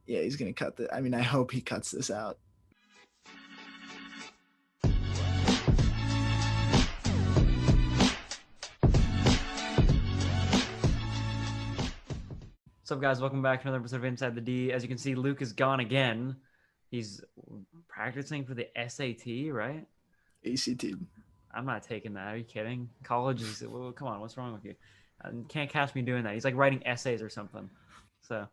Yeah, he's gonna cut the. I mean, I hope he cuts this out. What's up, guys? Welcome back to another episode of Inside the D. As you can see, Luke is gone again. He's practicing for the SAT, right? ACT. I'm not taking that. Are you kidding? College is. Well, come on, what's wrong with you? Can't catch me doing that. He's like writing essays or something. So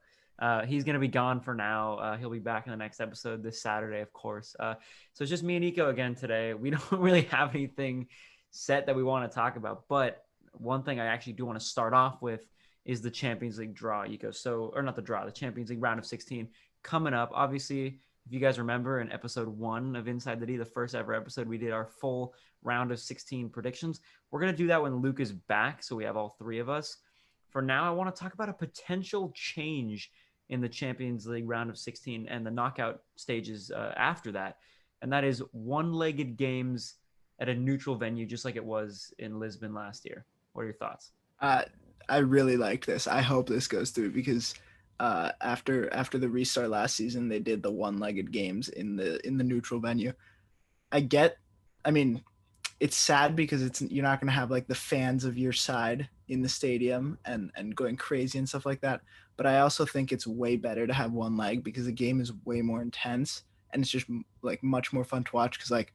he's gonna be gone for now. He'll be back in the next episode this Saturday, of course. So it's just me and Ico again today. We don't really have anything set that we want to talk about, but one thing I actually do want to start off with is the Champions League draw, Ico. So, or not the draw, the Champions League round of 16 coming up. Obviously, if you guys remember in episode 1 of Inside the D, the first ever episode, we did our full round of 16 predictions. We're going to do that when Luke is back, so we have all three of us. For now, I want to talk about a potential change in the Champions League round of 16 and the knockout stages after that. And that is one-legged games at a neutral venue, just like it was in Lisbon last year. What are your thoughts? I really like this. I hope this goes through because after the restart last season, they did the one-legged games in the neutral venue. I mean, it's sad because you're not going to have like the fans of your side in the stadium and going crazy and stuff like that. But I also think it's way better to have one leg because the game is way more intense and it's just like much more fun to watch because like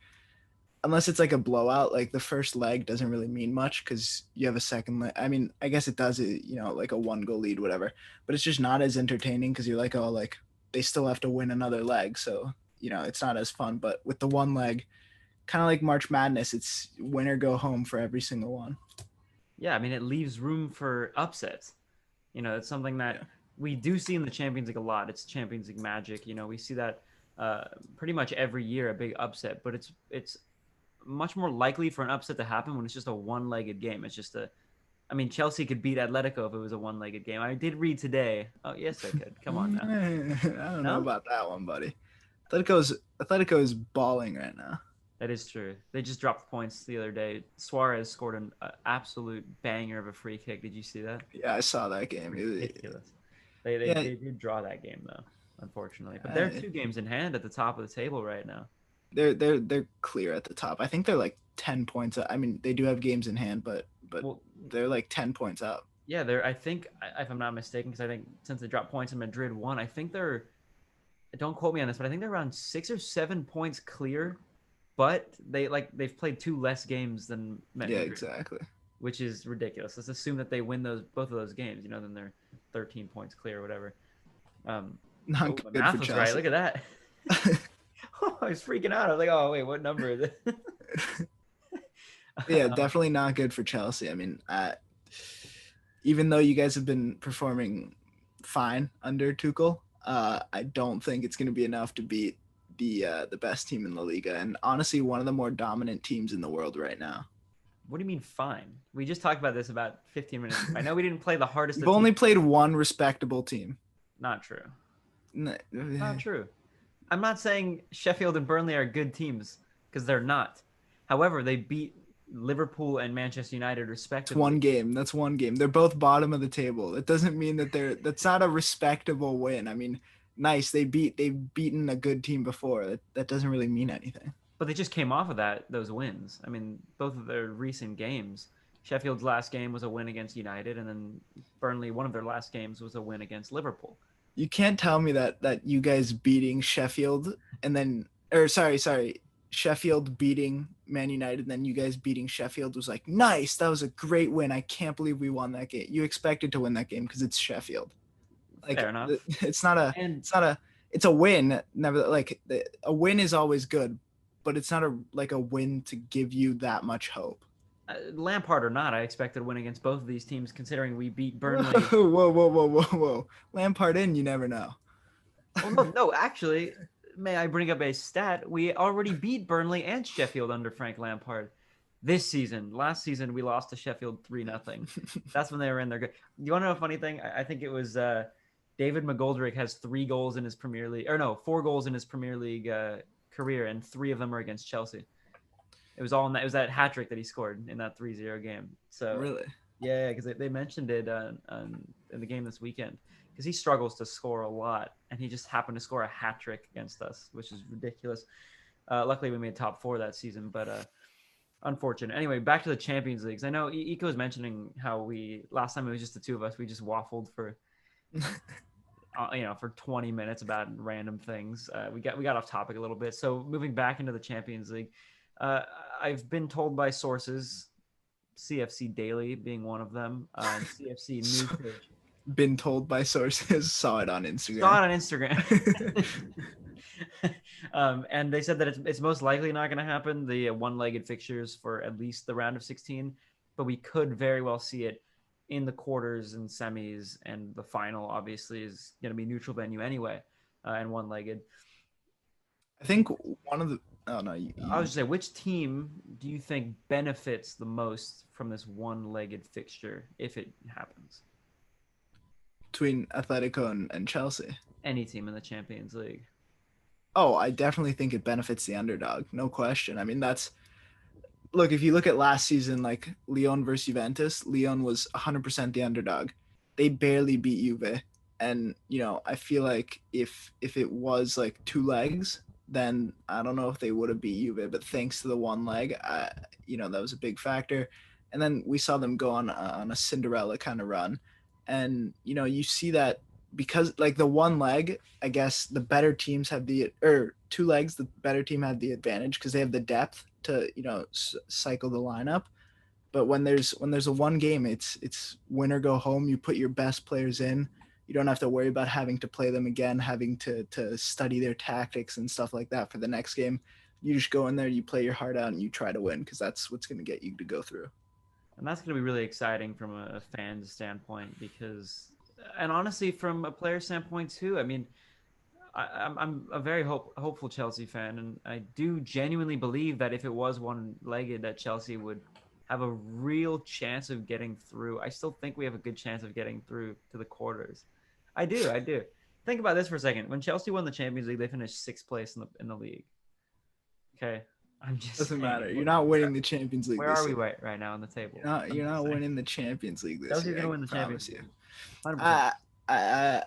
unless it's like a blowout, like the first leg doesn't really mean much because you have a second leg. I mean, I guess it does, like a 1-goal lead, whatever. But it's just not as entertaining because you're like, oh, like they still have to win another leg, so it's not as fun. But with the one leg, kind of like March Madness, it's win or go home for every single one. Yeah, I mean, it leaves room for upsets. It's something Yeah. that we do see in the Champions League a lot. It's Champions League magic. We see that pretty much every year, a big upset. But it's much more likely for an upset to happen when it's just a one-legged game. It's just I mean, Chelsea could beat Atletico if it was a one-legged game. I did read today. Oh, yes, they could. Come on now. I don't know No? about that one, buddy. Atletico is balling right now. That is true. They just dropped points the other day. Suarez scored an absolute banger of a free kick. Did you see that? Yeah, I saw that game. Ridiculous. Yeah, They did draw that game though, unfortunately. But they're two games in hand at the top of the table right now. they're clear at the top. I think they're like 10 points up. I mean, they do have games in hand, but Well, they're like 10 points up. yeah, they're. I think if I'm not mistaken, because I think since they dropped points and Madrid won, I think they're. Don't quote me on this, but I think they're around 6 or 7 points clear. But they've played two less games than Yeah, Madrid, exactly. which is ridiculous. Let's assume that they win both of those games. Then they're 13 points clear or whatever. Not My good for math was right. Chelsea. Look at that. Oh, I was freaking out. I was like, oh wait, what number is it? Yeah, definitely not good for Chelsea. I mean, even though you guys have been performing fine under Tuchel, I don't think it's going to be enough to beat the best team in La Liga and honestly one of the more dominant teams in the world right now. What do you mean fine? We just talked about this about 15 minutes ago. I know we didn't play the hardest You've of only teams. played one respectable team. Not true. N- Not true. I'm not saying Sheffield and Burnley are good teams because they're not. However, they beat Liverpool and Manchester United It's respectively. one game. That's one game. They're both bottom of the table. It doesn't mean that that's not a respectable win. I mean, nice. They've beaten a good team before. That doesn't really mean anything. But they just came off of those wins. I mean, both of their recent games. Sheffield's last game was a win against United, and then Burnley, one of their last games was a win against Liverpool. You can't tell me that you guys beating Sheffield and then sorry, Sheffield beating Man United and then you guys beating Sheffield was like, nice, that was a great win. I can't believe we won that game. You expected to win that game because it's Sheffield. Like Fair enough. it's a win. Never like a win is always good, but it's not a win to give you that much hope. Lampard or not, I expected a win against both of these teams, considering we beat Burnley. Whoa. Lampard in, you never know. Well, no, actually, may I bring up a stat? We already beat Burnley and Sheffield under Frank Lampard this season. Last season, we lost to Sheffield 3-0. That's when they were in there. Good. You want to know a funny thing? I think it was David McGoldrick has 4 goals in his Premier League career, and 3 of them are against Chelsea. It was all in that. It was that hat trick that he scored in that 3-0 game. So Really? yeah, because they mentioned it in the game this weekend. because he struggles to score a lot, and he just happened to score a hat trick against us, which is ridiculous. Luckily, we made top 4 that season, but unfortunate. Anyway, back to the Champions Leagues. I know Ico was mentioning how we last time it was just the two of us. We just waffled for for 20 minutes about random things. We got off topic a little bit. So moving back into the Champions League, uh, I've been told by sources, CFC Daily being one of them, and CFC news page. Been told by sources, saw it on Saw Instagram. it on Instagram. And they said that it's most likely not going to happen, the one-legged fixtures for at least the round of 16, but we could very well see it in the quarters and semis, and the final obviously is going to be neutral venue anyway, and one-legged. I think one of the oh no, I was just saying, which team do you think benefits the most from this one-legged fixture if it happens? between Atletico and Chelsea. Any team in the Champions League. Oh, I definitely think it benefits the underdog, no question. I mean, that's look, if you look at last season, like Lyon versus Juventus, Lyon was 100% the underdog. They barely beat Juve, and I feel like if it was like two legs, then I don't know if they would have beat Juve. But thanks to the one leg, that was a big factor. And then we saw them go on a Cinderella kind of run, and you see that because like the one leg, I guess the better teams have the or two legs, the better team had the advantage because they have the depth to cycle the lineup. But when there's a one game, it's win or go home. You put your best players in. You don't have to worry about having to play them again, having to study their tactics and stuff like that for the next game. You just go in there, you play your heart out, and you try to win because that's what's going to get you to go through. And that's going to be really exciting from a fan's standpoint because, and honestly, from a player standpoint too. I mean, I'm a very hopeful Chelsea fan, and I do genuinely believe that if it was one-legged, that Chelsea would have a real chance of getting through. I still think we have a good chance of getting through to the quarters. I do, I do. Think about this for a second. When Chelsea won the Champions League, they finished sixth place in the league. Okay, I'm just Doesn't saying. matter. You're not winning the Champions League Where this are we year. right now on the table? You're not winning the Champions League this Chelsea's year. gonna I win the Champions promise you. League, 100%. I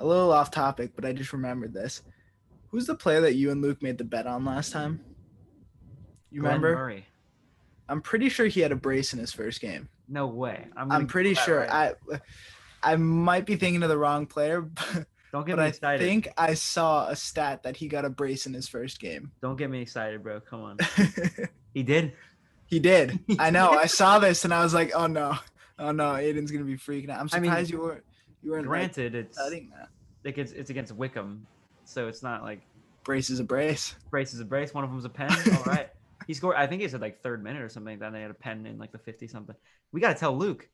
a little off topic, but I just remembered this. Who's the player that you and Luke made the bet on last time? You Glenn remember? Murray. I'm pretty sure he had a brace in his first game. No way. I'm gonna I'm pretty Google that sure. right. I might be thinking of the wrong player, Don't get but me I excited. think I saw a stat that he got a brace in his first game. Don't get me excited, bro. Come on. He did. He did. He I know. did? I saw this and I was like, oh no, Aiden's gonna be freaking out. I'm I mean, surprised you weren't like granted, studying that. it's against Wickham, so it's not like Brace is a brace. brace is a brace. One of them's a pen. All right. He scored. I think he said like third minute or something. Then they had a pen in like the 50 something. We gotta tell Luke.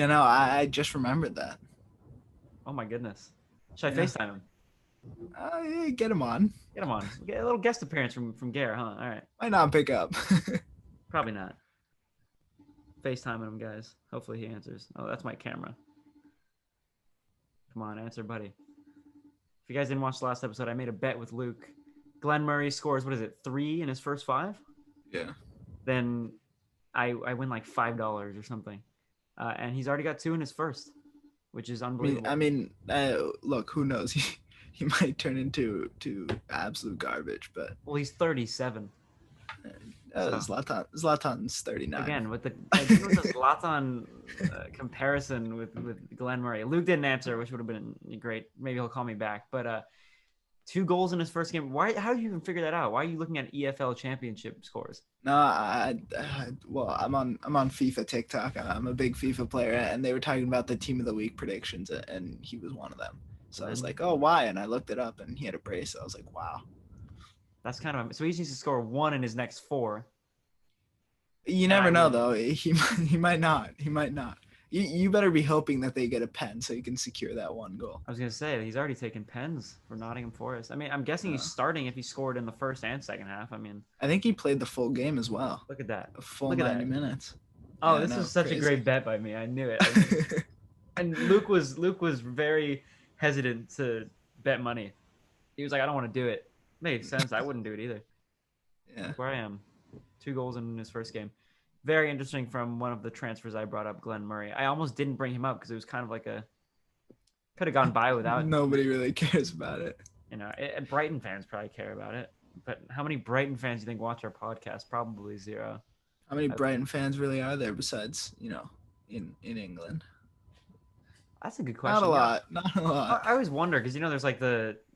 I just remembered that. Oh my goodness. Should I Yeah. FaceTime him? Yeah, get him on. Get him on. Get a little guest appearance from Gare, huh? All right. Might not pick up. Probably not. FaceTiming him, guys. Hopefully he answers. Oh, that's my camera. Come on, answer, buddy. If you guys didn't watch the last episode, I made a bet with Luke. Glenn Murray scores, what is it, 3 in his first 5? Yeah. Then I win like $5 or something. And he's already got 2 in his first, which is unbelievable. Look, who knows? He might turn into absolute garbage, but Well, he's 37. Zlatan's 39. Again, with the Zlatan comparison with Glenn Murray. Luke didn't answer, which would have been great. Maybe he'll call me back. But 2 goals in his first game. Why? How do you even figure that out? Why are you looking at EFL championship scores? No, well, I'm on FIFA TikTok. I'm a big FIFA player, and they were talking about the team of the week predictions, and he was one of them. So I was like, oh, why? And I looked it up, and he had a brace. So I was like, wow. That's kind of so he needs to score 1 in his next 4. You never know, though. He might not. He might not. You better be hoping that they get a pen so you can secure that 1 goal. I was gonna say he's already taken pens for Nottingham Forest. I mean, I'm guessing he's starting if he scored in the first and second half. I mean, I think he played the full game as well. Look at that. A full 90 minutes. Oh, yeah, this was such a great bet by me. I knew it. And Luke was very hesitant to bet money. He was like, I don't want to do it. Made sense. I wouldn't do it either. Yeah. Look where I am. 2 goals in his first game. Very interesting from one of the transfers I brought up, Glenn Murray. I almost didn't bring him up because it was kind of like Could have gone by without. Nobody really cares about it. Brighton fans probably care about it. But how many Brighton fans do you think watch our podcast? Probably zero. How many Brighton fans really are there besides, in England? That's a good Not a question. lot. Not a lot. I always wonder because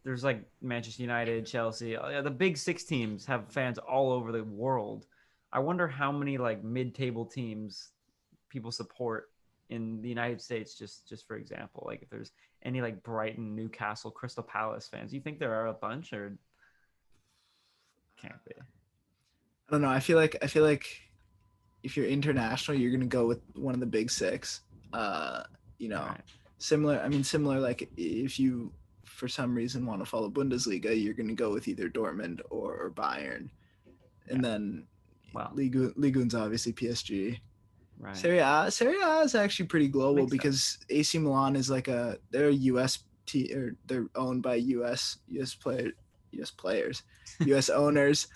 there's like Manchester United, Chelsea, the big six teams have fans all over the world. I wonder how many like mid-table teams people support in the United States. Just for example, like if there's any like Brighton, Newcastle, Crystal Palace fans, do you think there are a bunch or can't be? I don't know. I feel like if you're international, you're gonna go with one of the big six. Right. Similar. I mean, similar. Like if you, for some reason, want to follow Bundesliga, you're gonna go with either Dortmund or Bayern, and then Ligue 1's obviously PSG. Right. Serie A is actually pretty global because AC Milan is like they're a US or they're owned by US players, US owners.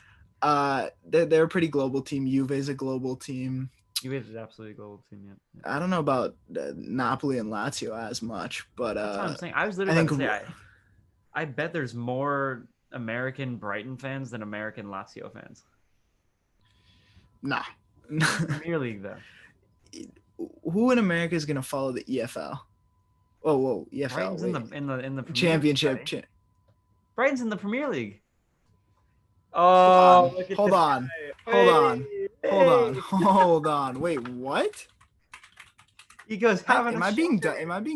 They're a pretty global team. Juve is a global team. Juve is absolutely a global team. Yeah. I don't know about Napoli and Lazio as much, but that's what I'm saying. I was literally about to say, I bet there's more American Brighton fans than American Lazio fans. Nah. Premier League though. Who in America is gonna follow the EFL? Whoa, EFL. Brighton's in the championship. Brighton's in the Premier League. Oh, hold on. Wait, what? Ico's having. Am I being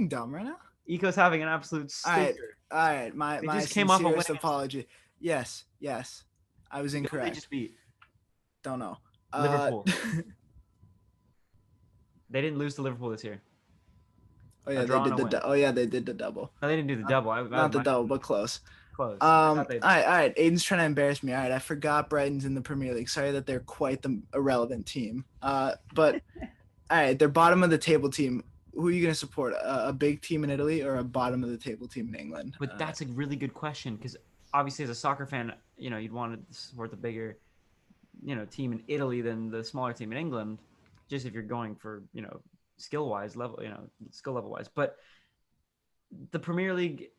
dumb right now? Ico's having an absolute stinker. All right. My just came off a winning apology. Yes. I was incorrect. They just beat. Don't know. Liverpool. They didn't lose to Liverpool this year. Oh yeah, they did the double. No, they didn't do the double. Not the double, but close. Close. All right. Aiden's trying to embarrass me. All right, I forgot Brighton's in the Premier League. Sorry that they're quite the irrelevant team. But all right, they're bottom of the table team. Who are you going to support? A big team in Italy or a bottom of the table team in England? But that's a really good question because obviously as a soccer fan, you'd want to support the bigger, team in Italy than the smaller team in England. Just if you're going for, skill level wise. But the Premier League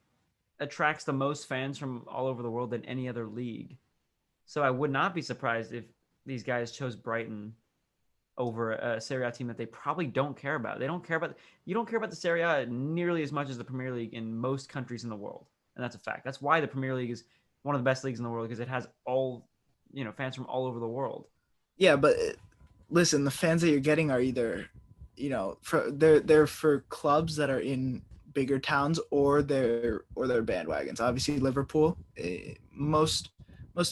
attracts the most fans from all over the world than any other league. So I would not be surprised if these guys chose Brighton over a Serie A team that they probably don't care about. You don't care about the Serie A nearly as much as the Premier League in most countries in the world. And that's a fact. That's why the Premier League is one of the best leagues in the world because it has all, fans from all over the world. Yeah, but listen, the fans that you're getting are either, they're for clubs that are in bigger towns or they're bandwagons. Obviously, Liverpool. Most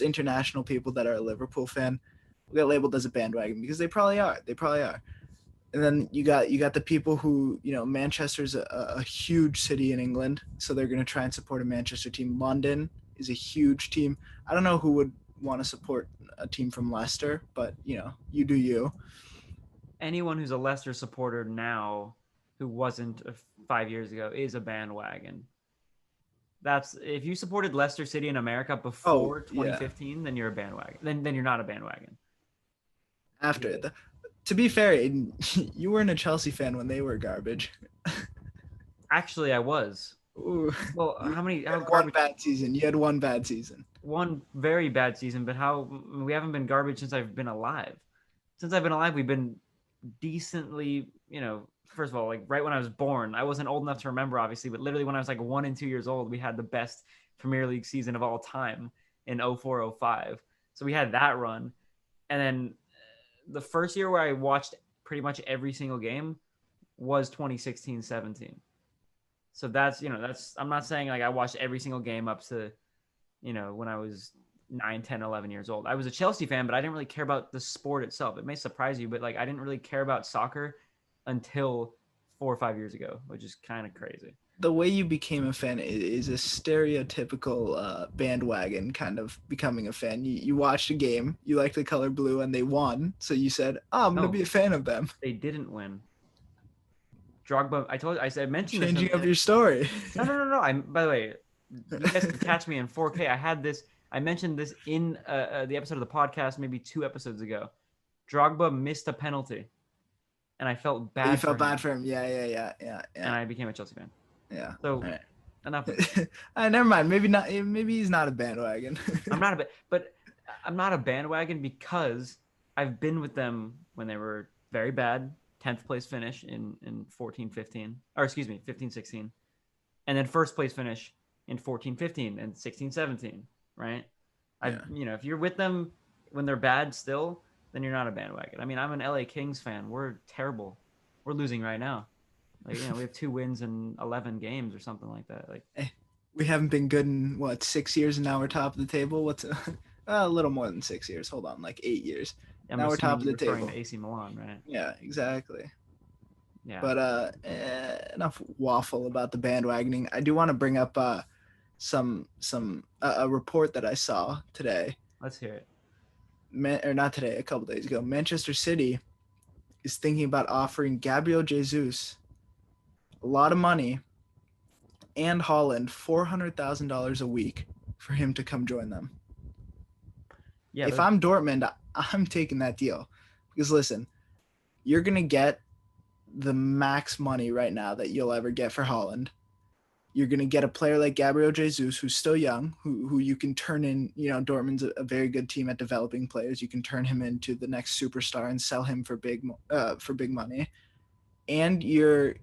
international people that are a Liverpool fan will get labeled as a bandwagon because they probably are. And then you got the people who, Manchester's a huge city in England, so they're going to try and support a Manchester team. London is a huge team. I don't know who would want to support a team from Leicester, but you do you. Anyone who's a Leicester supporter now who wasn't 5 years ago is a bandwagon. That's if you supported Leicester City in America before 2015, then you're a bandwagon. Then you're not a bandwagon. After to be fair, you weren't a Chelsea fan when they were garbage. Actually, I was. Ooh. Well, one bad season. You had one bad season. One very bad season, but we haven't been garbage since I've been alive. Since I've been alive, we've been decently, first of all, like right when I was born, I wasn't old enough to remember, obviously, but literally when I was like 1 and 2 years old, we had the best Premier League season of all time in 04-05. So we had that run. And then the first year where I watched pretty much every single game was 2016-17. So that's, I'm not saying like I watched every single game up to, when I was 9, 10, 11 years old. I was a Chelsea fan, but I didn't really care about the sport itself. It may surprise you, but like I didn't really care about soccer until 4 or 5 years ago, which is kind of crazy. The way you became a fan is a stereotypical bandwagon kind of becoming a fan. You watched a game, you liked the color blue, and they won. So you said, I'm going to be a fan of them. They didn't win. Drogba, I mentioned Changing this. Up your story. No. By the way, you guys can catch me in 4K. I mentioned this in the episode of the podcast maybe 2 episodes ago. Drogba missed a penalty. And I felt bad. You felt bad for him. Yeah. And I became a Chelsea fan. Yeah. So All enough of right. Never mind. Maybe not. Maybe he's not a bandwagon. I'm not a but I'm not a bandwagon because I've been with them when they were very bad, 10th place finish in 14-15, or excuse me, 15-16, and then first place finish in 14-15 and 16-17, right? Yeah. If you're with them when they're bad still, then you're not a bandwagon. I mean, I'm an LA Kings fan. We're terrible. We're losing right now. Like, we have 2 wins in 11 games or something like that. Like, Eh, we haven't been good in what 6 years, and now we're top of the table. What's a little more than 6 years? Hold on, like 8 years. I'm Now we're top assuming of you're the referring table. to AC Milan, right? Yeah, exactly. Yeah. But enough waffle about the bandwagoning. I do want to bring up some a report that I saw today. Let's hear it. Or not today, a couple days ago. Manchester City is thinking about offering Gabriel Jesus a lot of money and Holland $400,000 a week for him to come join them. Yeah, If those I'm Dortmund, I'm taking that deal because listen, you're gonna get the max money right now that you'll ever get for Holland. You're gonna get a player like Gabriel Jesus, who's still young, who you can turn in. Dortmund's a very good team at developing players. You can turn him into the next superstar and sell him for big money. And you're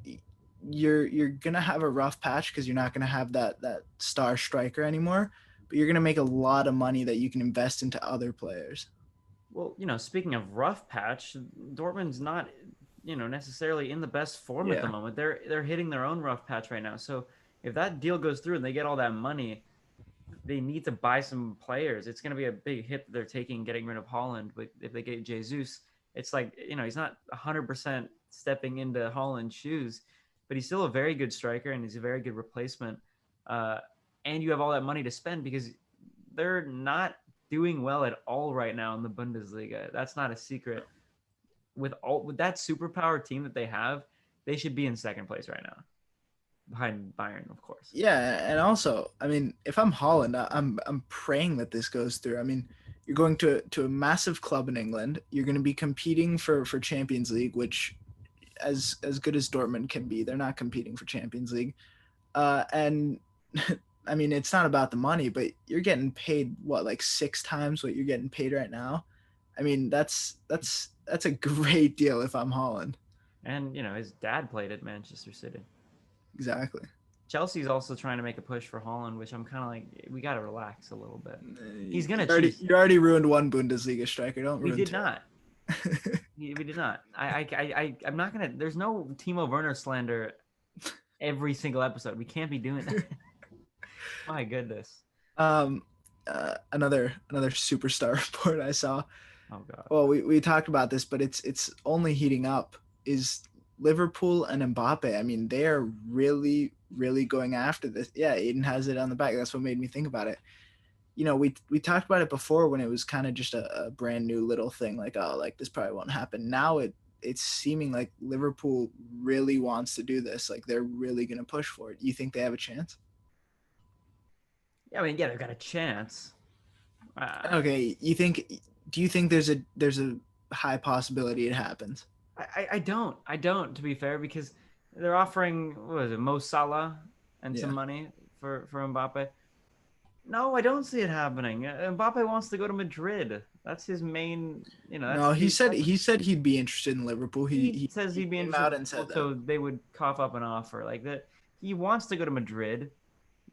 gonna have a rough patch because you're not gonna have that star striker anymore. But you're gonna make a lot of money that you can invest into other players. Well, speaking of rough patch, Dortmund's not, necessarily in the best form at the Yeah, moment. They're hitting their own rough patch right now. So if that deal goes through and they get all that money, they need to buy some players. It's going to be a big hit that they're taking getting rid of Holland. But if they get Jesus, it's like, he's not 100% stepping into Holland's shoes, but he's still a very good striker and he's a very good replacement. Uh, and you have all that money to spend because they're not doing well at all right now in the Bundesliga. That's not a secret. With that superpower team that they have, they should be in second place right now, behind Bayern, of course. yeah, and also, I mean, if I'm Holland, I'm praying that this goes through. I mean, you're going to a massive club in England. You're going to be competing for Champions League, which as good as Dortmund can be, they're not competing for Champions League. And I mean, it's not about the money, but you're getting paid what, like 6 times what you're getting paid right now. I mean, that's a great deal if I'm Holland. And his dad played at Manchester City. Exactly. Chelsea's also trying to make a push for Holland, which I'm kind of like, we got to relax a little bit. He's You gonna already choose. you already ruined one Bundesliga striker. Don't We ruin did two. not. We did not. I'm not gonna. There's no Timo Werner slander every single episode. We can't be doing that. My goodness. um, another superstar report I saw. Oh god. Well, we talked about this, but it's only heating up. Is Liverpool and Mbappe? I mean, they are really going after this. Yeah, Aiden has it on the back. That's what made me think about it. We talked about it before when it was kind of just a brand new little thing, like, oh, like this probably won't happen. Now it's seeming like Liverpool really wants to do this. Like they're really gonna push for it. You think they have a chance? Yeah, I mean, yeah, they've got a chance. Uh, Okay, do you think there's a high possibility it happens? I don't. I don't, to be fair, because they're offering, what was it, Mo Salah and some Yeah. money for Mbappe. No, I don't see it happening. Mbappe wants to go to Madrid. That's his main. That's No, he his. said That's he said he'd be interested in Liverpool. He he he, says he he'd be came interested, out and said that. so they would cough up an offer like that. He wants to go to Madrid.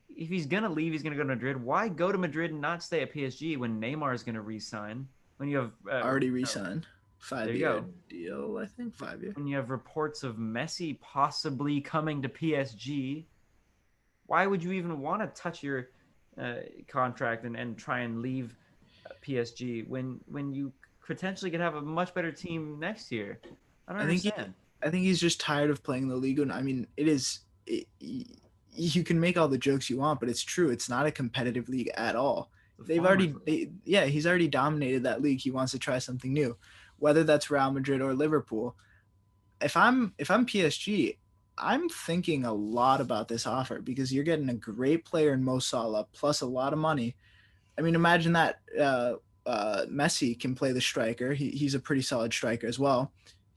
If he's gonna leave, he's gonna go to Madrid. Why go to Madrid and not stay at PSG when Neymar is gonna re-sign? When you have Already re-signed, there five you year go. deal, I think 5 year. When you have reports of Messi possibly coming to PSG, why would you even want to touch your contract and try and leave PSG when you potentially could have a much better team next year? I don't I think understand. I think he's just tired of playing the league. And I mean, you can make all the jokes you want, but it's true. It's not a competitive league at all. The Farmers League. Yeah, he's already dominated that league. He wants to try something new, whether that's Real Madrid or Liverpool. If I'm PSG, I'm thinking a lot about this offer because you're getting a great player in Mo Salah plus a lot of money. I mean, imagine that Messi can play the striker. He's a pretty solid striker as well.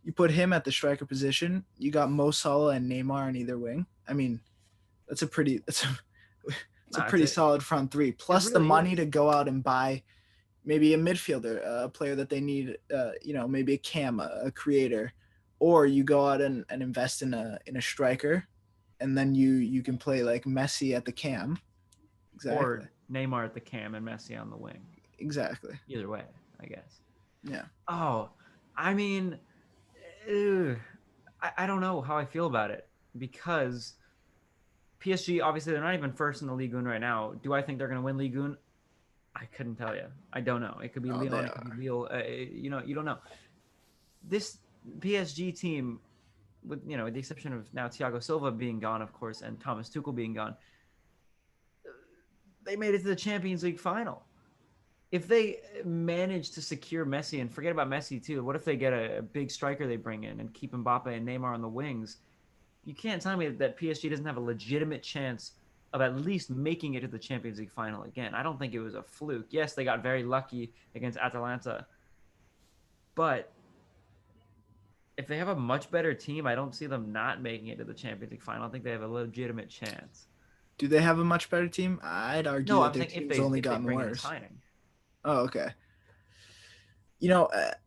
You put him at the striker position. You got Mo Salah and Neymar on either wing. I mean, That's a pretty that's a, it's a Nah, it's pretty solid front three. it Plus the really money is. to go out and buy maybe a midfielder, a player that they need, maybe a cam, a creator, or you go out and invest in a striker, and then you can play like Messi at the cam. Exactly. Or Neymar at the cam and Messi on the wing. Exactly. Either way, I guess. Yeah. Oh, I mean, ugh, I don't know how I feel about it because PSG, obviously, they're not even first in the Ligue 1 right now. Do I think they're going to win Ligue 1? I couldn't tell you. I don't know. It could be Oh, they Lyon. It could be are. Lille. You don't know. This PSG team, with the exception of now Thiago Silva being gone, of course, and Thomas Tuchel being gone, they made it to the Champions League final. If they manage to secure Messi and forget about Messi too, what if they get a big striker they bring in and keep Mbappe and Neymar on the wings? You can't tell me that PSG doesn't have a legitimate chance of at least making it to the Champions League final again. I don't think it was a fluke. Yes, they got very lucky against Atalanta, but if they have a much better team, I don't see them not making it to the Champions League final. I think they have a legitimate chance. Do they have a much better team? I'd argue No, that I'm their saying if team's they only if they gotten bring in a worse. signing. Oh, okay.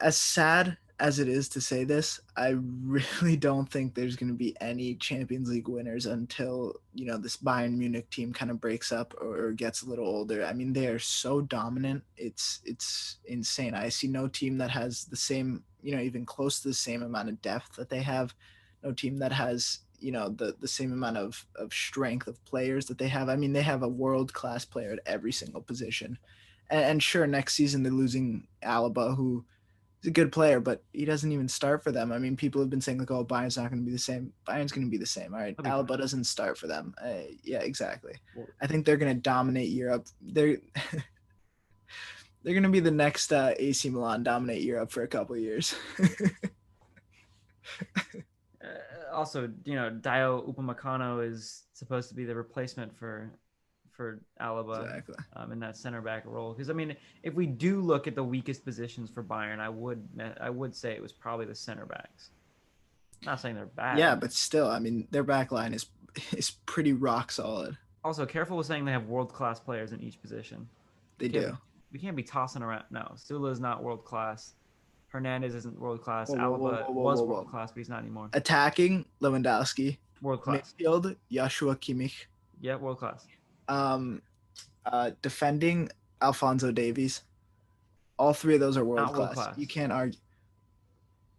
As sad as it is to say this, I really don't think there's going to be any Champions League winners until, this Bayern Munich team kind of breaks up or gets a little older. I mean, they are so dominant. It's insane. I see no team that has the same, even close to the same amount of depth that they have. No team that has, the same amount of strength of players that they have. I mean, they have a world-class player at every single position. And sure, next season they're losing Alaba, who is a good player, but he doesn't even start for them. I mean, people have been saying like, "Oh, Bayern's not going to be the same." Bayern's going to be the same. All right, He'll be fine. Alaba doesn't start for them. Yeah, exactly. Well, I think they're going to dominate Europe. They're going to be the next AC Milan, dominate Europe for a couple of years. also, Dio Upamecano is supposed to be the replacement for Alaba Exactly. in that center back role. Because I mean, if we do look at the weakest positions for Bayern, I would say it was probably the center backs. I'm not saying they're Yeah, bad. but still, I mean, their back line is pretty rock solid. Also, careful with saying they have world class players in each position. They Can't be do. we can't be tossing around. No, Sula is not world class. Hernandez isn't world class. Whoa, whoa, whoa, Alaba whoa, whoa, was whoa, world whoa. class, but he's not anymore. Attacking Lewandowski, World class. midfield Joshua Kimmich, Yeah, world class. um, defending Alfonso Davies. All three of those are world Not world class. You class. can't argue.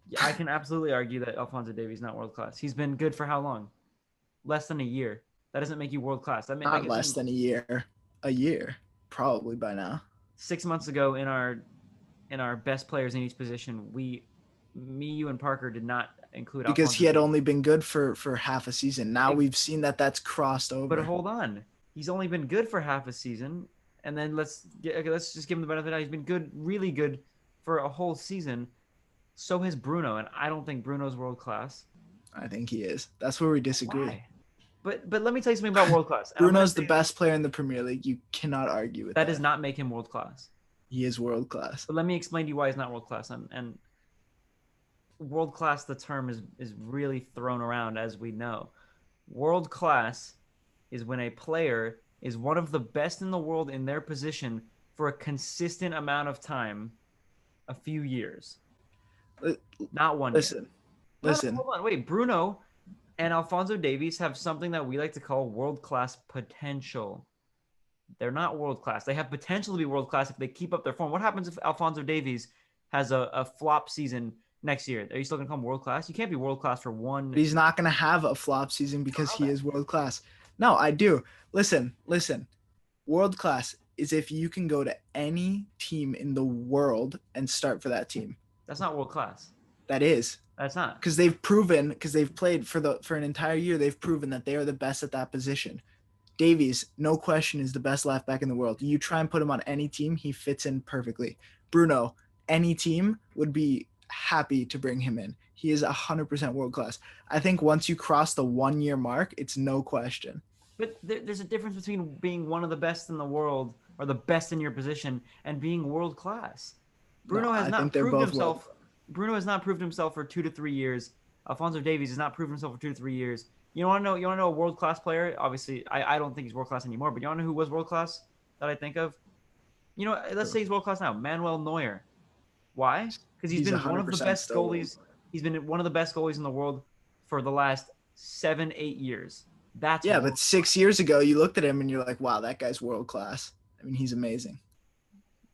Yeah, I can absolutely argue that Alfonso Davies is not world class. He's been good for how long? Less than a year. That doesn't make you world class. That Not gives less him than a year. A year, probably by now. 6 months ago in our best players in each position. Me, you, and Parker did not include Because Alfonso he had Davies. only been good for half a season. Now Ex- we've seen that that's crossed But over. hold on, he's only been good for half a season, and then let's just give him the benefit. He's been good, really good, for a whole season. So has Bruno, and I don't think Bruno's world class. I think he is. That's where we disagree. Why? But let me tell you something about world class, and I'm gonna Bruno's the say this. best player in the Premier League. You cannot argue with That does that. not make him world class. He is world class. But let me explain to you why he's not world class. And world class, the term is really thrown around, as we know. World class is when a player is one of the best in the world in their position for a consistent amount of time, a few years, not 1 year. Listen, No, no, listen. hold on, wait. Bruno and Alfonso Davies have something that we like to call world class potential. They're not world class. They have potential to be world class if they keep up their form. What happens if Alfonso Davies has a flop season next year? Are you still going to come world class? You can't be world class for But one. he's not going to have a flop season You don't because know he that. is world class. No, I do. Listen. World class is if you can go to any team in the world and start for that team. That's not world class. That is That's not. because they've played for an entire year. They've proven that they are the best at that position. Davies, no question, is the best left back in the world. You try and put him on any team, he fits in perfectly. Bruno, any team would be happy to bring him in. He is 100% world class. I think once you cross the 1 year mark, it's no question. But there's a difference between being one of the best in the world or the best in your position and being world class. No, Bruno has I think not they're proved both world himself. class. Bruno has not proved himself for 2 to 3 years. Alfonso Davies has not proved himself for 2 to 3 years. You want to know? You want to know a world class player? Obviously, I don't think he's world class anymore. But you want to know who was world class that I think of? Let's say he's world class now. Manuel Neuer. Why? Because he's He's been one of the 100% best still world. goalies. He's been one of the best goalies in the world for the last 7, 8 years. That's Yeah, but world. 6 years ago, you looked at him and you're like, wow, that guy's world class. I mean, he's amazing.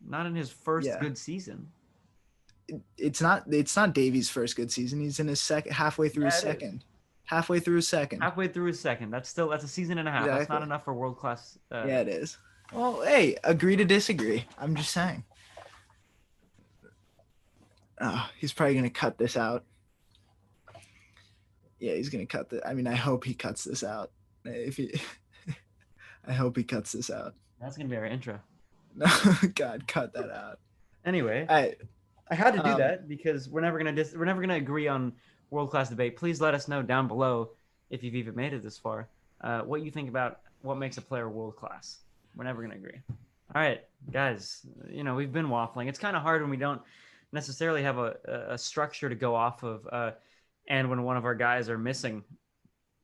Not in his first Yeah, good season. it's not Davies' first good season. He's in his second, Yeah, it is. halfway through his second. Halfway through his second. That's a season and a half. That's not Exactly. enough for world class. Yeah, it is. Well, hey, agree to disagree. I'm just saying. Oh, he's probably gonna cut this out. Yeah, he's gonna cut the. I mean, I hope he cuts this out. If he, I hope he cuts this out. That's gonna be our intro. No, God, cut that out. Anyway, I I had to do um that because we're never gonna agree on world class debate. Please let us know down below if you've even made it this far. What you think about what makes a player world class. We're never gonna agree. All right, guys. We've been waffling. It's kind of hard when we don't necessarily have a structure to go off of, and when one of our guys are missing.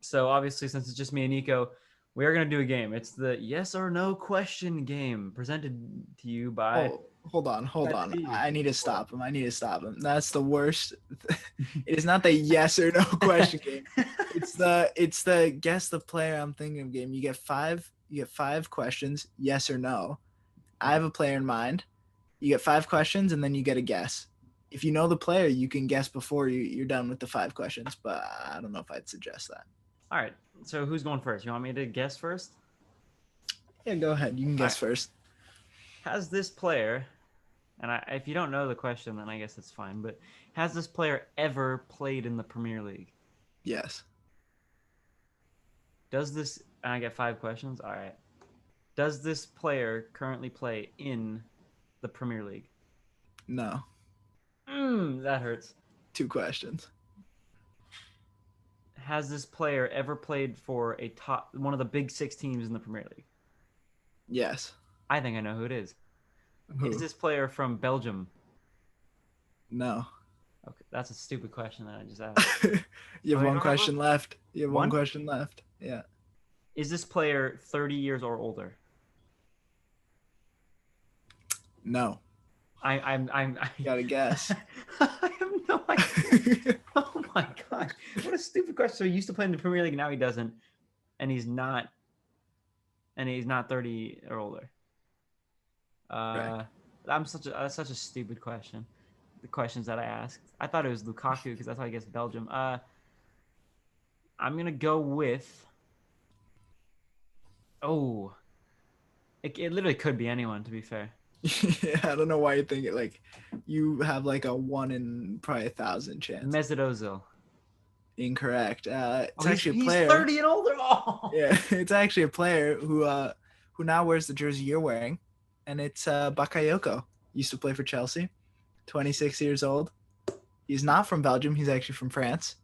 So obviously, since it's just me and Nico, we are gonna do a game. It's the yes or no question game presented to you by Oh, hold on. ChatGPT. I need to stop him. I need to stop him. That's the worst. It is not the yes or no question game. It's the guess the player I'm thinking of game. You get five questions, yes or no. I have a player in mind. You get 5 questions and then you get a guess. If you know the player, you can guess before you're done with the 5 questions, but I don't know if I'd suggest that. All right. So who's going first? You want me to guess first? Yeah, go ahead. You can All guess right. first. Has this player, and if you don't know the question, then I guess it's fine. But has this player ever played in the Premier League? Yes. Does this? And I get 5 questions. All right. Does this player currently play in the Premier League? No. That hurts. 2 questions. Has this player ever played for one of the big six teams in the Premier League? Yes. I think I know who it is. Is Who? this player from Belgium? No. Okay, that's a stupid question that I just asked. You Oh, have you one don't have one? question left. You have one One? question left. Yeah. Is this player 30 years or older? No. I You gotta guess. I have no idea. Oh my god. What a stupid question. So he used to play in the Premier League, now he doesn't. And he's not 30 or older. Correct. Uh that's such a stupid question. The questions that I asked. I thought it was Lukaku because that's how he gets Belgium. I'm gonna go with oh it literally could be anyone to be fair. Yeah, I don't know why you think it like you have like a 1 in probably 1,000 chance. Mesut Ozil. Incorrect. Oh, It's he's actually a he's player. 30 and older. Oh. Yeah, it's actually a player who now wears the jersey you're wearing, and it's Bakayoko. Used to play for Chelsea. 26 years old. He's not from Belgium. He's actually from France.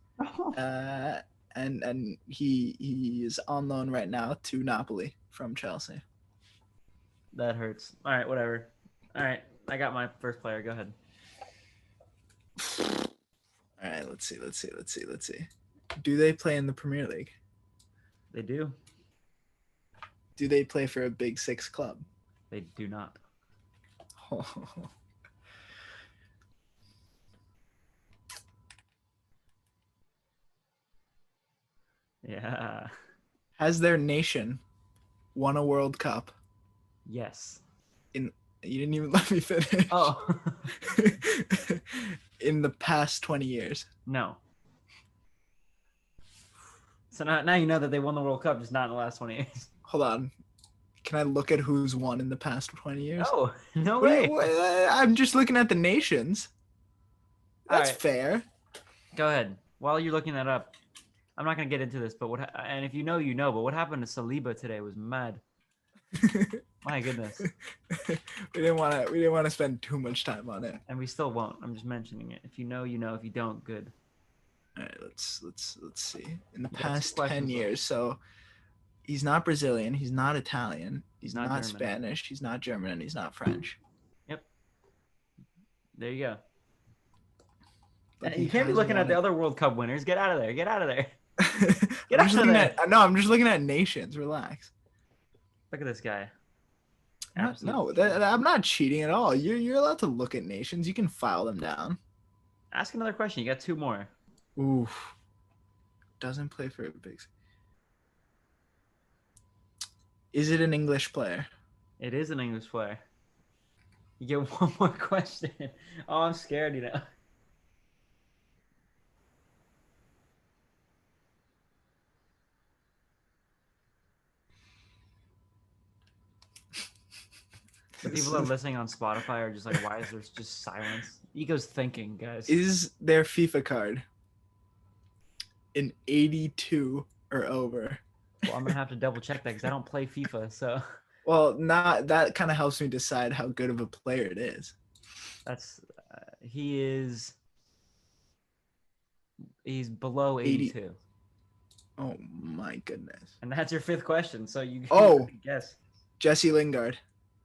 Uh, and he is on loan right now to Napoli from Chelsea. That hurts. All right, whatever. All right, I got my first player. Go ahead. All right, let's see. Do they play in the Premier League? They do. Do they play for a Big Six club? They do not. Yeah. Has their nation won a World Cup? Yes. You didn't even let me finish. Oh. In the past 20 years. No. So now you know that they won the World Cup, just not in the last 20 years. Hold on. Can I look at who's won in the past 20 years? Oh, no way. I'm just looking at the nations. That's right. fair. Go ahead. While you're looking that up, I'm not gonna get into this, but and if you know, you know. But what happened to Saliba today was mad. My goodness. We didn't want to spend too much time on it. And we still won't. I'm just mentioning it. If you know, you know. If you don't, good. All right, let's see. In the past 10 years, so he's not Brazilian, he's not Italian, he's not Spanish, he's not German, and he's not French. Yep. There you go. You can't be looking at the other World Cup winners. Get out of there. Get out of there. Get I'm out just of looking there. at no, I'm just looking at nations. Relax. Look at this guy. No, Absolute. I'm not cheating at all. You're allowed to look at nations. You can file them down. Ask another question. You got two more. Oof. Doesn't play for a big. Is it an English player? It is an English player. You get one more question. Oh, I'm scared, you know. The people This that are is, listening on Spotify are just like, why is there just silence? Ego's thinking, guys. is their FIFA card an 82 or over? Well, I'm gonna have to double check that because I don't play FIFA, so Well, not that kind of helps me decide how good of a player it is. that's he is he's below 80. 82, Oh my goodness. and that's your fifth question. So you Oh, guess. Jesse Lingard.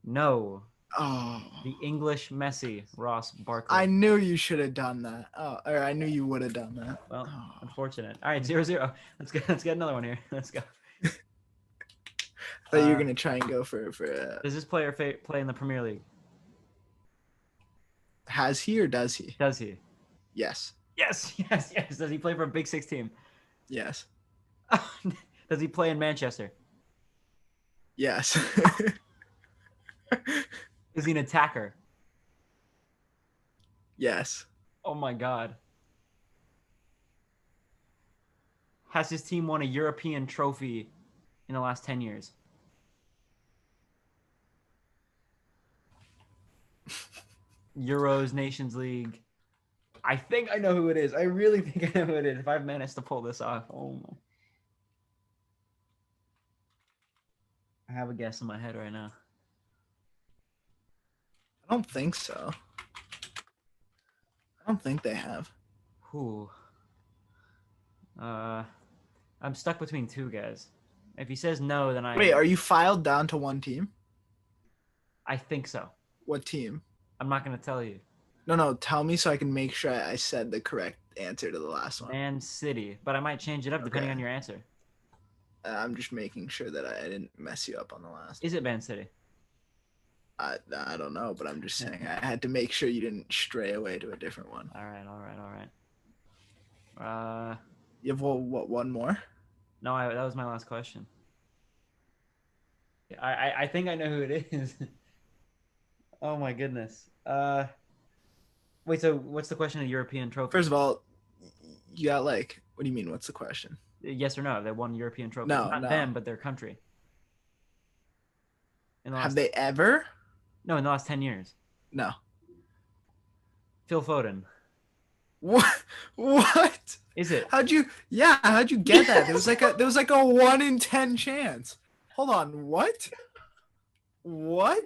No, Oh, the English Messi, Ross Barkley. I knew you should have done that. Oh, or I knew you would have done that. Well, Oh. unfortunate. All right, 0-0. Let's get another one here. Let's go. I thought you were gonna try and go for. Does this player play in the Premier League? Has he or does he? Does he? Yes. Yes, yes, yes. Does he play for a Big Six team? Yes. Does he play in Manchester? Yes. Is he an attacker? Yes. Oh my God. Has his team won a European trophy in the last 10 years? Euros, Nations League. I think I know who it is. I really think I know who it is. If I've managed to pull this off. Oh my. I have a guess in my head right now. I don't think so. I don't think they have. Who? I'm stuck between two guys. If he says no, then I. Wait, are you filed down to one team? I think so. What team? I'm not gonna tell you. No, tell me so I can make sure I said the correct answer to the last one. Man City, but I might change it up depending on your answer. I'm just making sure that I didn't mess you up on the last. Is it Man City? I don't know, but I'm just saying I had to make sure you didn't stray away to a different one. All right. You have what one more? No, that was my last question. I think I know who it is. Oh my goodness. Wait. So what's the question of European trophy? First of all, you got like. What do you mean? What's the question? Yes or no? They won European trophy. No, Not them, but their country. Have they ever? No, in the last 10 years. No. Phil Foden. What? What? Is it? How'd you get that? There was like a 1 in 10 chance. Hold on, what? What?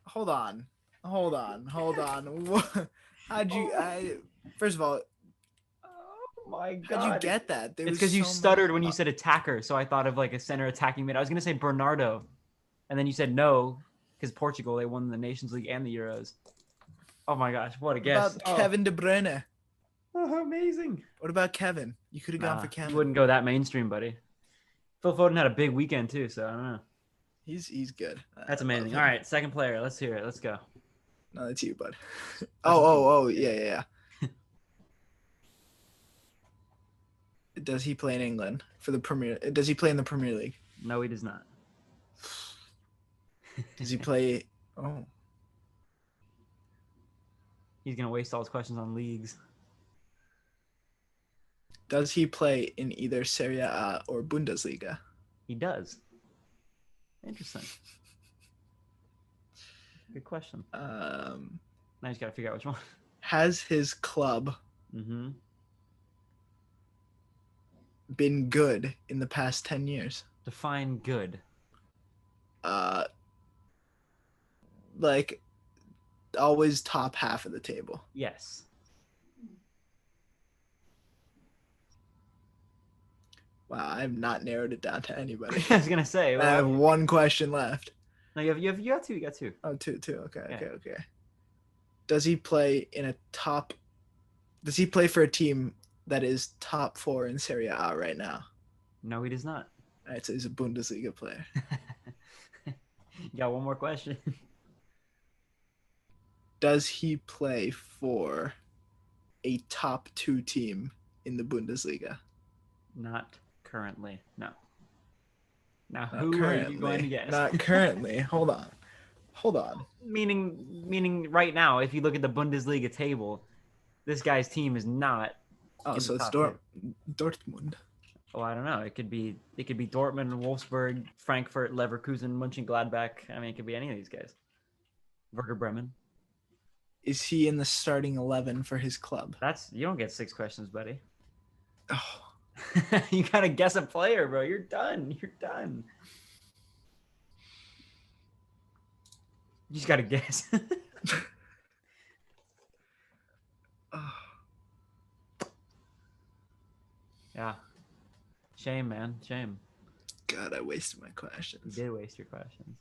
Hold on. What? How'd you first of all, oh my God. how'd you get that? It's because you stuttered when you said attacker, so I thought of like a center attacking mid. I was gonna say Bernardo, and then you said no, because Portugal, they won the Nations League and the Euros. Oh my gosh, what a guess. About Kevin De Bruyne. Oh, amazing. What about Kevin? You could have gone for Kevin. You wouldn't go that mainstream, buddy. Phil Foden had a big weekend too, so I don't know. He's good. That's amazing. All right, second player. Let's hear it. Let's go. No, that's you, bud. Oh, yeah. Does he play in England for the Premier? Does he play in the Premier League? No, he does not. Does he play? Oh, He's gonna waste all his questions on leagues. does he play in either Serie A or Bundesliga? He does. Interesting. Good question. Now you just gotta figure out which one. Has his club Mm-hmm. been good in the past 10 years? Define good. Like always top half of the table. Yes. Wow, I have not narrowed it down to anybody. I was gonna say. I have one question left. No, you got two. You got two. Oh, two. Okay, Yeah. okay. Does he play for a team that is top 4 in Serie A right now? No, he does not. All right, so he's a Bundesliga player. You got one more question. Does he play for a top 2 team in the Bundesliga? Not currently. No. Now, Not who are you going to currently. guess? Not currently. Hold on. Hold on. Meaning, right now, if you look at the Bundesliga table, this guy's team is not Oh, in the so it's top two. Dortmund. Oh, I don't know. It could be Dortmund, Wolfsburg, Frankfurt, Leverkusen, Mönchengladbach. I mean, it could be any of these guys. Werder Bremen. Is he in the starting 11 for his club? You don't get 6 questions, buddy. Oh, You gotta guess a player, bro. You're done. You're done. You just gotta guess. oh. Yeah. Shame, man. Shame. God, I wasted my You questions. did waste your questions.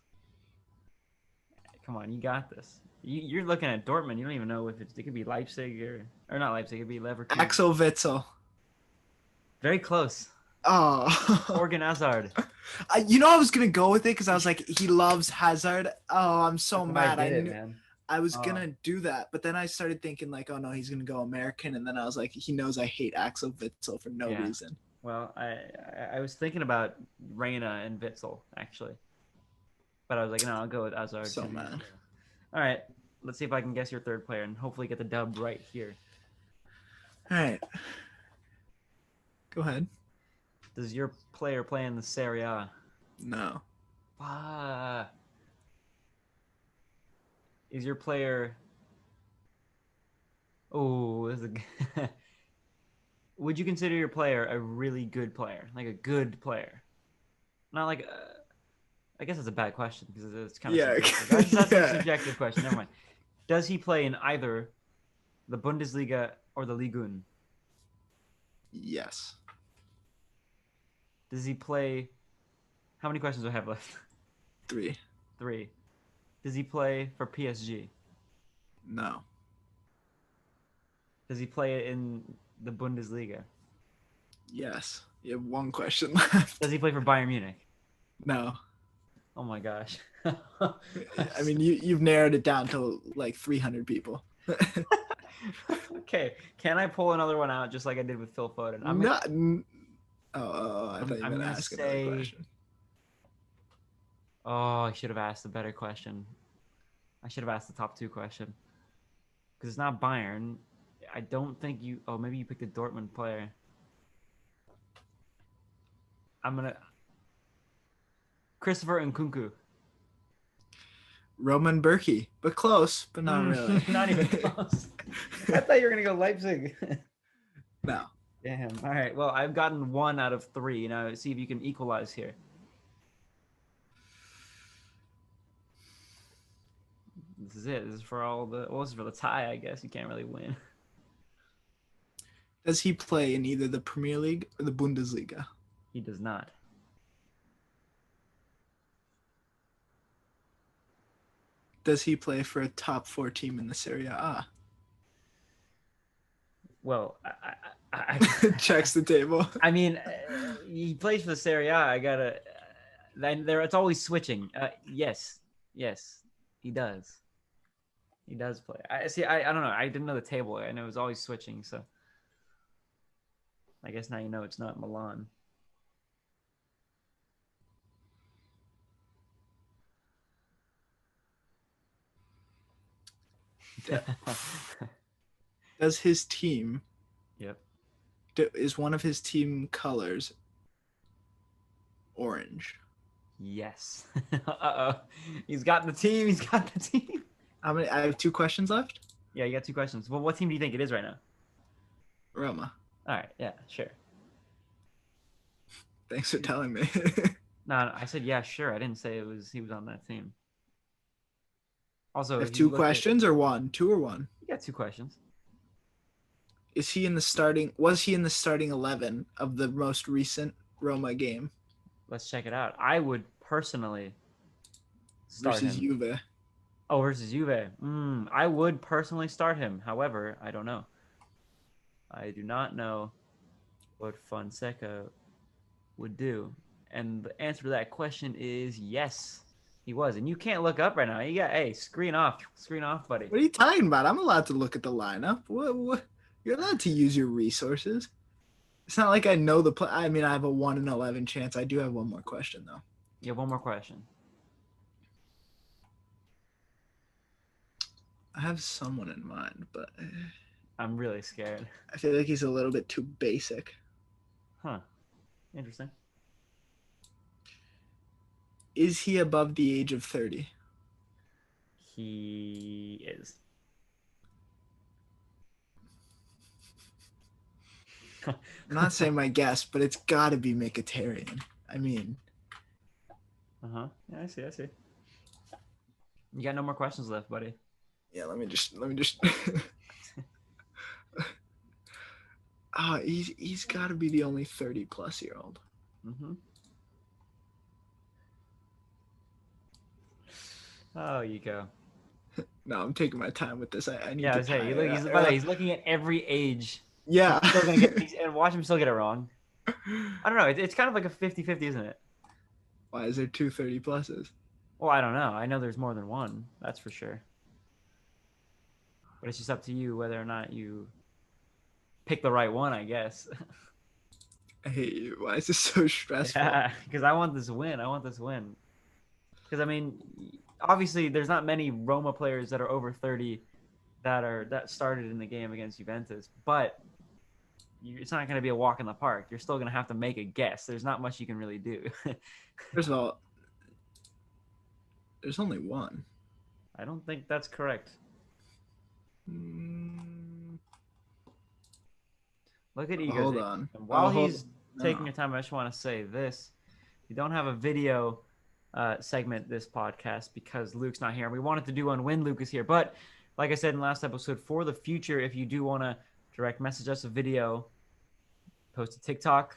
Come on, you got this. You're looking at Dortmund. You don't even know if it could be Leipzig or not Leipzig. It could be Leverkusen. Axel Witsel. Very close. Oh. Morgan Hazard. I was gonna go with it because I was like, he loves Hazard. Oh, I'm so That's why mad. I did it, man. I was gonna do that, but then I started thinking like, oh no, he's gonna go American, and then I was like, he knows I hate Axel Witsel for no reason. Well, I was thinking about Reina and Witzel actually, but I was like, no, I'll go with Hazard. So mad. All right, let's see if I can guess your third player and hopefully get the dub right here. All right, go ahead. Does your player play in the Serie A? No. Is your player? Oh, this is a... Would you consider your player a really good player, like a good player? Not like. I guess that's a bad question because it's kind of subjective. That's a subjective question. Never mind. Does he play in either the Bundesliga or the Ligue 1? Yes. Does he play? How many questions do I have left? 3. 3. Does he play for PSG? No. Does he play in the Bundesliga? Yes. You have 1 question left. Does he play for Bayern Munich? No. Oh my gosh. I mean, you've narrowed it down to like 300 people. Okay. Can I pull another one out just like I did with Phil Foden? I thought you were going to ask another question. Oh, I should have asked a better question. I should have asked the top 2 question. Because it's not Bayern. I don't think you... Oh, maybe you picked a Dortmund player. I'm going to... Christopher Nkunku. Roman Berkey, but close, but not really. Not even close. I thought you were going to go Leipzig. No. Damn. All right. Well, I've gotten 1 out of 3. Now, see if you can equalize here. This is it. This is for all the... Well, this is for the tie, I guess. You can't really win. Does he play in either the Premier League or the Bundesliga? He does not. Does he play for a top 4 team in the Serie A? Well, I checks the table. I mean, he plays for the Serie A. I gotta. Then there, it's always switching. Yes, he does. He does play. I see. I don't know. I didn't know the table. I know it was always switching. So I guess now you know it's not Milan. Does his team? Yep. Is one of his team colors orange? Yes. Uh-oh. He's got the team. He's got the team. How many? I have 2 questions left. Yeah, you got 2 questions. Well, what team do you think it is right now? Roma. All right. Yeah. Sure. Thanks for telling me. No, I said yeah, sure. I didn't say he was on that team. Also, I have 2 questions or 1? 2 or 1? You got 2 questions. Was he in the starting 11 of the most recent Roma game? Let's check it out. I would personally start versus him. Juve. Oh, versus Juve. I would personally start him. However, I don't know. I do not know what Fonseca would do? And the answer to that question is yes, he was. And you can't look up right now. You got, hey, screen off, buddy. What are you talking about? I'm allowed to look at the lineup. What? You're allowed to use your resources. It's not like I know the play. I mean, I have a 1 in 11 chance. I do have one more question though. You have one more question. I have someone in mind, but I'm really scared. I feel like he's a little bit too basic. Huh. Interesting. Is he above the age of 30? He is. I'm not saying my guess, but it's got to be Mkhitaryan. I mean, Yeah, I see. You got no more questions left, buddy. yeah. Let me just. He's got to be the only 30-plus-year-old. Mm-hmm. Oh, you go. No, I'm taking my time with this. I need Yeah, to. I say, by the way, he's looking at every age. Yeah. He's still gonna get, and watch him still get it wrong. I don't know. It's kind of like a 50-50, isn't it? Why is there two 30-pluses? Well, I don't know. I know there's more than one. That's for sure. But it's just up to you whether or not you pick the right one, I guess. I hate you. Why is this so stressful? Yeah, because I want this win. Because I mean, obviously, there's not many Roma players that are over 30 that started in the game against Juventus, but it's not going to be a walk in the park. You're still going to have to make a guess. There's not much you can really do. First of all, there's only one. I don't think that's correct. Look at Igo's. Hold on. And while he's taking your time, I just want to say this. We don't have a video segment this podcast because Luke's not here. We wanted to do one when Luke is here. But like I said in the last episode, for the future, if you do want to direct message us a video, post a TikTok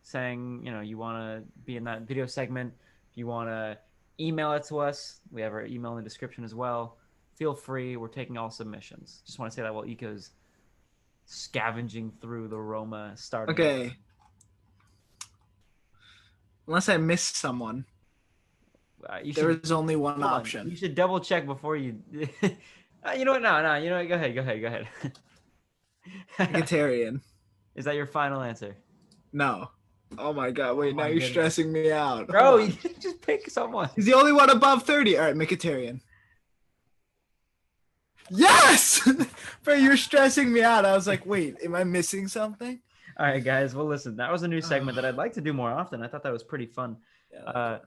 saying, you want to be in that video segment. If you want to email it to us, we have our email in the description as well. Feel free. We're taking all submissions. Just want to say that while Ico's scavenging through the Roma starting. Okay. Unless I missed someone. There is only one option. You should double check before you. You know what? No. You know what? Go ahead. Mkhitaryan. Is that your final answer? No. Oh my god! Wait, now you're stressing me out, bro. You just pick someone. He's the only one above 30. All right, Mkhitaryan. Yes, bro, you're stressing me out. I was like, wait, am I missing something? All right, guys. Well, listen, that was a new segment that I'd like to do more often. I thought that was pretty fun. Yeah,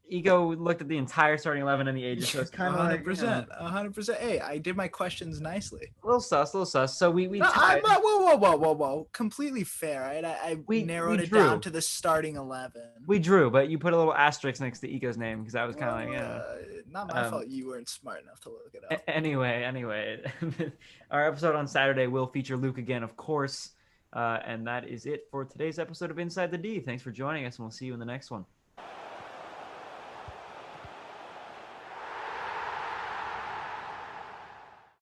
Ico looked at the entire starting 11 and the ages, so it's kind of 100%. Hey, I did my questions nicely. A little sus. So we whoa. Completely fair, right? I narrowed it down to the starting 11. We drew, but you put a little asterisk next to Ico's name because that was kind of like, not my fault. You weren't smart enough to look it up. Anyway, our episode on Saturday will feature Luke again, of course. And that is it for today's episode of Inside the D. Thanks for joining us, and we'll see you in the next one.